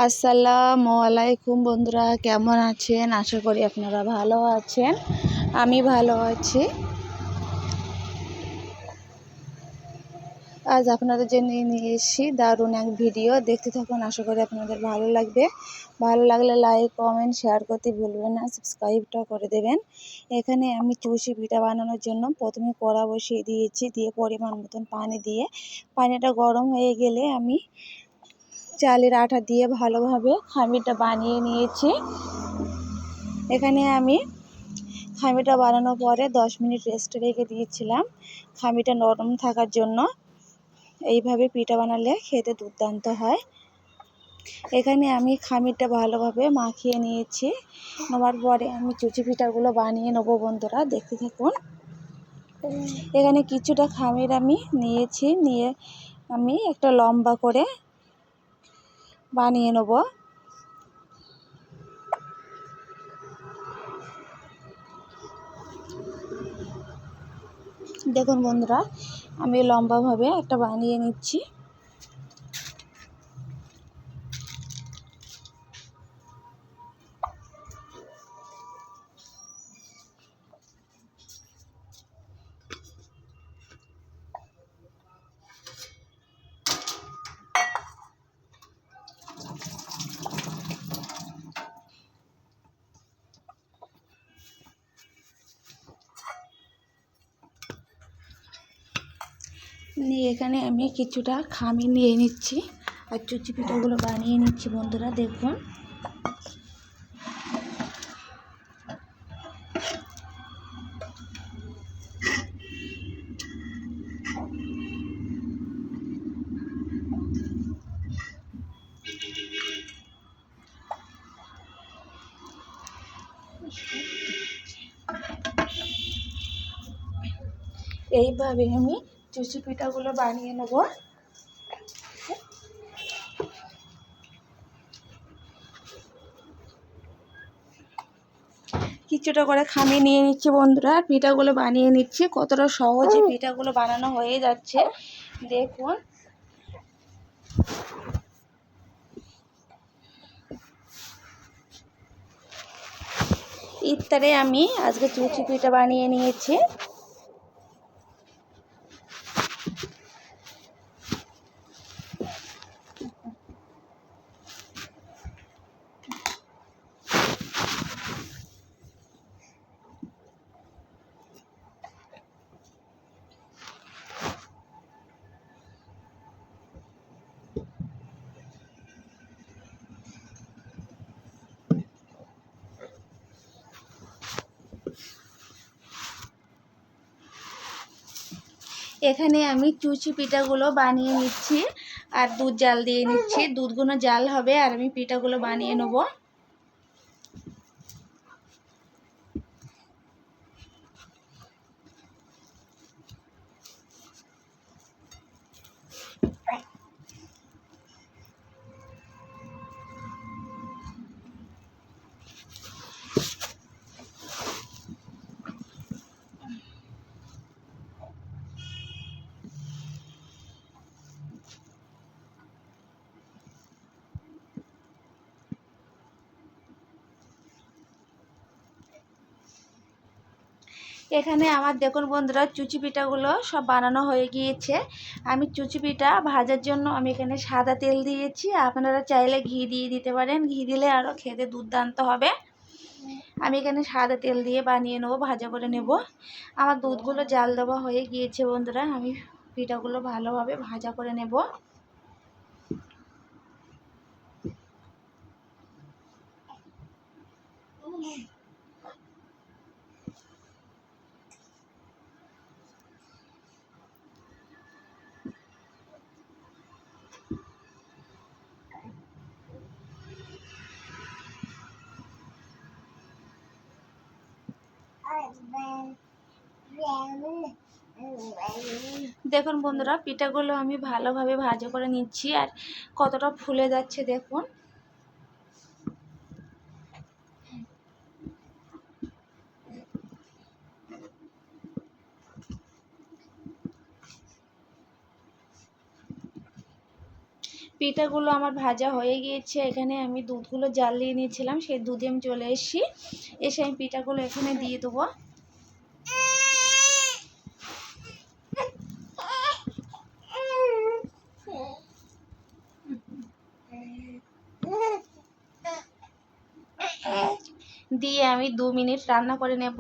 আসসালামু আলাইকুম বন্ধুরা, কেমন আছেন? আশা করি আপনারা ভালো আছেন। আমি ভালো আছি। আজ আপনাদের জন্য নিয়ে এসেছি দারুণ এক ভিডিও, দেখতে থাকুন। আশা করি আপনাদের ভালো লাগবে। ভালো লাগলে লাইক, কমেন্ট, শেয়ার করতে ভুলবেন না, সাবস্ক্রাইবটা করে দেবেন। এখানে আমি চুষি পিঠা বানানোর জন্য প্রথমে কড়া বসিয়ে দিয়েছি, দিয়ে পরিমাণ মতন পানি দিয়ে পানিটা গরম হয়ে গেলে আমি চালের আটা দিয়ে ভালোভাবে খামিরটা বানিয়ে নিয়েছি। এখানে আমি খামিরটা বানানোর পরে 10 মিনিট রেস্টে রেখে দিয়েছিলাম খামিরটা নরম থাকার জন্য। এইভাবে পিঠা বানালে খেতে দুর্দান্ত হয়। এখানে আমি খামিরটা ভালোভাবে মাখিয়ে নিয়েছি। নেওয়ার পরে আমি চুচি পিঠাগুলো বানিয়ে নেবো বন্ধুরা, দেখতে থাকুন। এখানে কিছুটা খামির আমি নিয়েছি, নিয়ে আমি একটা লম্বা করে বানিয়ে নেব। দেখুন বন্ধুরা, আমি লম্বাভাবে একটা বানিয়ে নিচ্ছি। নিয়ে এখানে আমি কিছুটা খামির নিয়ে নিচ্ছি আর চুচি পিঠাগুলো বানিয়ে নিচ্ছি বন্ধুরা, দেখুন। এইভাবে আমি চুচি পিঠাগুলো বানিয়ে নেব। কিছুটা করে খামির নিয়ে নিচ্ছি বন্ধুরা, পিঠাগুলো বানিয়ে নিচ্ছি। কতটা সহজে পিঠাগুলো বানানো হয়ে যাচ্ছে দেখুন। ইফতারে আমি আজকে চুচি পিঠা বানিয়ে নিয়েছি। এখানে আমি চুচি পিঠাগুলো বানিয়ে নিচ্ছি আর দুধ জাল দিয়ে নিচ্ছি। দুধগুলো জাল হবে আর আমি পিঠাগুলো বানিয়ে নেব। এখানে আমার দেখুন বন্ধুরা, চুচি পিঠাগুলো সব বানানো হয়ে গিয়েছে। আমি চুচি পিঠা ভাজার জন্য আমি এখানে সাদা তেল দিয়েছি, আপনারা চাইলে ঘি দিয়ে দিতে পারেন। ঘি দিলে আরও খেতে দুর্দান্ত হবে। আমি এখানে সাদা তেল দিয়ে বানিয়ে নেবো, ভাজা করে নেব। আমার দুধগুলো জাল দেওয়া হয়ে গিয়েছে বন্ধুরা, আমি পিঠাগুলো ভালোভাবে ভাজা করে নেব। দেখুন বন্ধুরা, পিঠাগুলো আমি ভালোভাবে ভাজা করে নিচ্ছি আর কতটা ফুলে যাচ্ছে দেখুন। পিঠাগুলো আমার ভাজা হয়ে গিয়েছে। এখানে আমি দুধগুলো জ্বালিয়ে নিয়েছিলাম, সেই দুধে আমি চলে এসেছি। এসে আমি পিঠাগুলো এখানে দিয়ে দেবো। দিয়ে আমি 2 মিনিট রান্না করে নেব।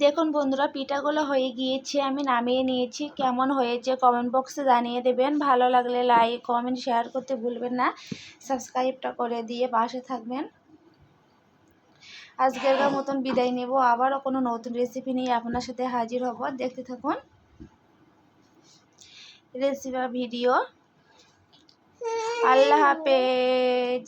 দেখুন বন্ধুরা, পিঠাগুলো হয়ে গিয়েছে, আমি নামিয়ে নিয়েছি। কেমন হয়েছে কমেন্ট বক্সে জানিয়ে দেবেন। ভালো লাগলে লাইক কমেন্ট শেয়ার করতে ভুলবেন না। সাবস্ক্রাইবটা করে দিয়ে পাশে থাকবেন। আজকের মতন বিদায় নেব। আবারও কোনো নতুন রেসিপি নিয়ে আপনার সাথে হাজির হব। দেখতে থাকুন রেসিপি ভিডিও। আল্লাহ হাফেজ।